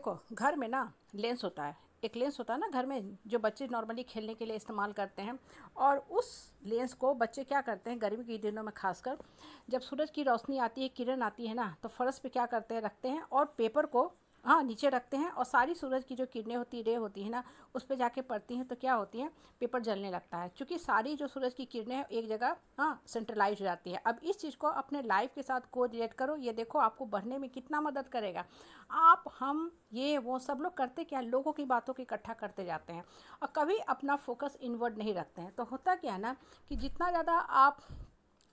देखो घर में ना लेंस होता है, एक लेंस होता है ना घर में, जो बच्चे नॉर्मली खेलने के लिए इस्तेमाल करते हैं। और उस लेंस को बच्चे क्या करते हैं, गर्मी के दिनों में खासकर जब सूरज की रोशनी आती है, किरण आती है ना, तो फर्श पे क्या करते हैं, रखते हैं और पेपर को नीचे रखते हैं, और सारी सूरज की जो किरणें होती रे होती है ना, उस पर जाके पड़ती हैं, तो क्या होती हैं, पेपर जलने लगता है, क्योंकि सारी जो सूरज की किरणें हैं एक जगह सेंट्रलाइज हो जाती है। अब इस चीज़ को अपने लाइफ के साथ को रिलेट करो, ये देखो आपको बढ़ने में कितना मदद करेगा। आप हम ये वो सब लोग करते क्या, लोगों की बातों को इकट्ठा करते जाते हैं और कभी अपना फोकस इनवर्ड नहीं रखते हैं। तो होता क्या है ना कि जितना ज़्यादा आप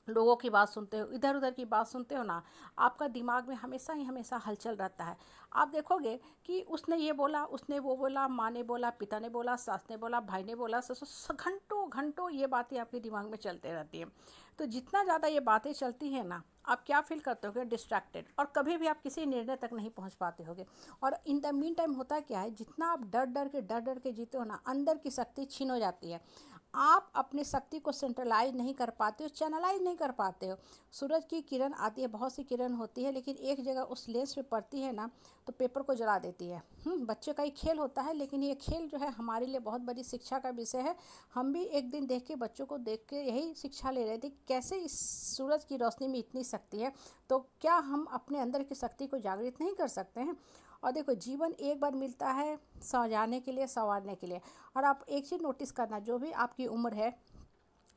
लोगों की बात सुनते हो, इधर उधर की बात सुनते हो ना, आपका दिमाग में हमेशा हलचल रहता है। आप देखोगे कि उसने ये बोला, उसने वो बोला, माँ ने बोला, पिता ने बोला, सास ने बोला, भाई ने बोला, ससुर, घंटों घंटों ये बातें आपके दिमाग में चलते रहती हैं। तो जितना ज़्यादा ये बातें चलती हैं ना, आप क्या फील करते होगे, डिस्ट्रैक्टेड, और कभी भी आप किसी निर्णय तक नहीं पहुंच पाते होगे। और इन द मीन टाइम होता क्या है, जितना आप डर डर के जीते हो ना, अंदर की शक्ति छीन हो जाती है। आप अपने शक्ति को सेंट्रलाइज नहीं कर पाते हो, चैनलाइज नहीं कर पाते हो। सूरज की किरण आती है, बहुत सी किरण होती है, लेकिन एक जगह उस लेंस पे पड़ती है ना, तो पेपर को जला देती है। बच्चे का ही खेल होता है, लेकिन ये खेल जो है हमारे लिए बहुत बड़ी शिक्षा का विषय है। हम भी एक दिन देख के, बच्चों को देख के यही शिक्षा ले रहे थे, कैसे इस सूरज की रोशनी में इतनी शक्ति है, तो क्या हम अपने अंदर की शक्ति को जागृत नहीं कर सकते हैं। और देखो, जीवन एक बार मिलता है सजाने के लिए, संवारने के लिए। और आप एक चीज़ नोटिस करना, जो भी आपकी उम्र है,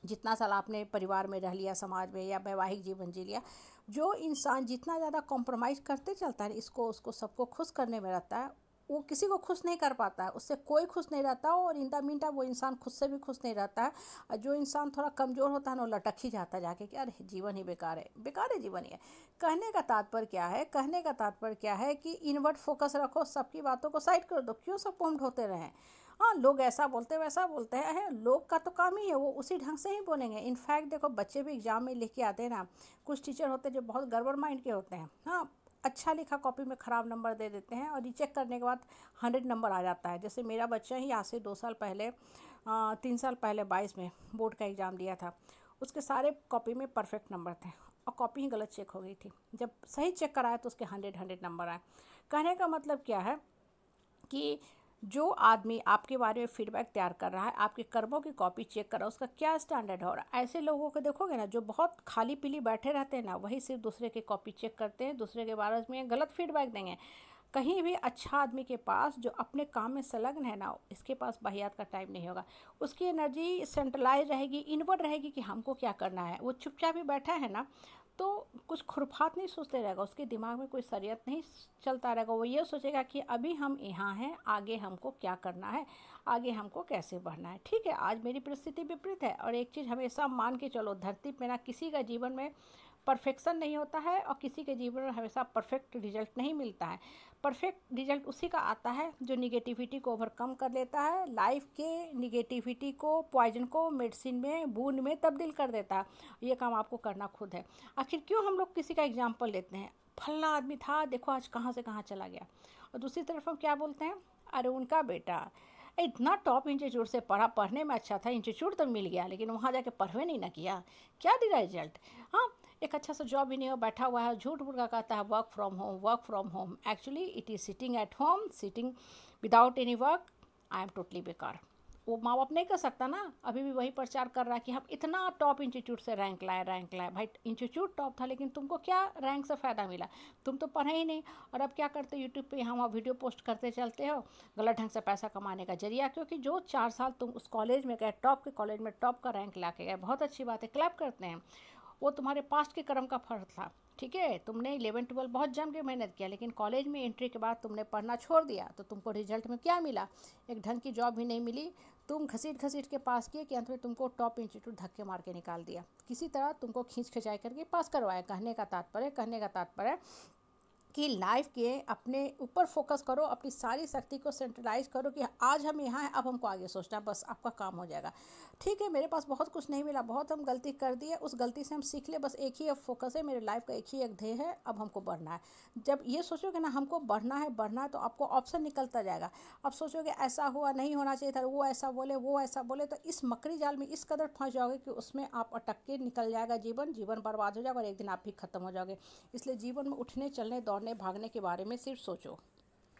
जितना साल आपने परिवार में रह लिया, समाज में या वैवाहिक जीवन जी लिया, जो इंसान जितना ज़्यादा कॉम्प्रोमाइज़ करते चलता है, इसको उसको सबको खुश करने में रहता है, वो किसी को खुश नहीं कर पाता है, उससे कोई खुश नहीं रहता। और इन द मीन टाइम वो इंसान खुद से भी खुश नहीं रहता है। और जो इंसान थोड़ा कमज़ोर होता है ना, वो लटक ही जाता है जाके कि अरे जीवन ही बेकार है जीवन ही है। कहने का तात्पर्य क्या है, कहने का तात्पर्य क्या है कि इनवर्ट फोकस रखो, सबकी बातों को साइड कर दो, क्यों सबको हम ढोते रहें। लोग ऐसा बोलते हैं, वैसा बोलते हैं, लोग का तो काम ही है, वो उसी ढंग से ही बोलेंगे। इनफैक्ट देखो, बच्चे भी एग्जाम में लिख के आते हैं ना, कुछ टीचर होते हैं जो बहुत गड़बड़ माइंड के होते हैं। अच्छा लिखा कॉपी में ख़राब नंबर दे देते हैं, और रीचेक करने के बाद 100 नंबर आ जाता है। जैसे मेरा बच्चा ही आज से 2 साल पहले, 3 साल पहले 22 में बोर्ड का एग्ज़ाम दिया था। उसके सारे कॉपी में परफेक्ट नंबर थे, और कॉपी ही गलत चेक हो गई थी। जब सही चेक कराया तो उसके 100 नंबर आए। कहने का मतलब क्या है कि जो आदमी आपके बारे में फीडबैक तैयार कर रहा है, आपके कर्मों की कॉपी चेक कर रहा है, उसका क्या स्टैंडर्ड है। और ऐसे लोगों को देखोगे ना, जो बहुत खाली पीली बैठे रहते हैं ना, वही सिर्फ दूसरे की कॉपी चेक करते हैं, दूसरे के बारे में गलत फीडबैक देंगे। कहीं भी अच्छा आदमी के पास, जो अपने काम में संलग्न है ना, इसके पास बाहियात का टाइम नहीं होगा। उसकी एनर्जी सेंट्रलाइज रहेगी, इनवर्ड रहेगी कि हमको क्या करना है। वो चुपचाप ही बैठा है ना, तो कुछ खुरफात नहीं सोचते रहेगा, उसके दिमाग में कोई शरीयत नहीं चलता रहेगा। वो ये सोचेगा कि अभी हम यहाँ हैं, आगे हमको क्या करना है, आगे हमको कैसे बढ़ना है। ठीक है, आज मेरी परिस्थिति विपरीत है, और एक चीज़ हमेशा मान के चलो, धरती पे ना किसी का जीवन में परफेक्शन नहीं होता है, और किसी के जीवन में हमेशा परफेक्ट रिजल्ट नहीं मिलता है। परफेक्ट रिजल्ट उसी का आता है जो निगेटिविटी को ओवरकम कर लेता है, लाइफ के निगेटिविटी को, पॉइजन को मेडिसिन में, बूंद में तब्दील कर देता है। ये काम आपको करना खुद है। आखिर क्यों हम लोग किसी का एग्जाम्पल लेते हैं, फलना आदमी था, देखो आज कहाँ से कहाँ चला गया। और दूसरी तरफ हम क्या बोलते हैं, अरे उनका बेटा इतना टॉप इंस्टीट्यूट से पढ़ा, पढ़ने में अच्छा था, इंस्टीट्यूट तो मिल गया, लेकिन वहाँ जाके पढ़वे नहीं ना किया, क्या दिया रिजल्ट। एक अच्छा सा जॉब भी नहीं हो, बैठा हुआ है, झूठ मूठ का कहता है work from home, work from home. Actually it is sitting at home, sitting without any work. I am totally बेकार। वो माँ बाप नहीं कर सकता ना, अभी भी वही प्रचार कर रहा है कि हम इतना टॉप इंस्टीट्यूट से रैंक लाए। भाई इंस्टीट्यूट टॉप था, लेकिन तुमको क्या रैंक से फ़ायदा मिला, तुम तो पढ़े ही नहीं। और अब क्या करते हो, यूट्यूब पे यहाँ वहाँ वीडियो पोस्ट करते चलते हो, गलत ढंग से पैसा कमाने का जरिया। क्योंकि जो 4 साल तुम उस कॉलेज में गए, टॉप के कॉलेज में टॉप का रैंक ला के गए, बहुत अच्छी बात है, क्लैप करते हैं, वो तुम्हारे पास्ट के कर्म का फल था। ठीक है, तुमने 11-12 बहुत जम के मेहनत किया, लेकिन कॉलेज में एंट्री के बाद तुमने पढ़ना छोड़ दिया, तो तुमको रिजल्ट में क्या मिला, एक ढंग की जॉब भी नहीं मिली। तुम घसीट के पास किए कि अंत में तुमको टॉप इंस्टीट्यूट धक्के मार के निकाल दिया, किसी तरह तुमको खींच खिंचाई करके पास करवाया। कहने का तात्पर्य कि लाइफ के अपने ऊपर फोकस करो, अपनी सारी शक्ति को सेंट्रलाइज करो कि आज हम यहाँ हैं, अब हमको आगे सोचना है, बस आपका काम हो जाएगा। ठीक है, मेरे पास बहुत कुछ नहीं मिला, बहुत हम गलती कर दी है, उस गलती से हम सीख ले, बस एक ही अब फोकस है, मेरे लाइफ का एक ही एक ध्येय है, अब हमको बढ़ना है। जब ये सोचोगे ना हमको बढ़ना है, तो आपको ऑप्शन निकलता जाएगा। अब सोचोगे ऐसा हुआ, नहीं होना चाहिए था, वो ऐसा बोले, तो इस मकड़ी जाल में इस कदर फंस जाओगे कि उसमें आप अटक के निकल जाएगा जीवन बर्बाद हो जाएगा, और एक दिन आप भी खत्म हो जाओगे। इसलिए जीवन में उठने, चलने, दौड़ने, भागने के बारे में सिर्फ सोचो।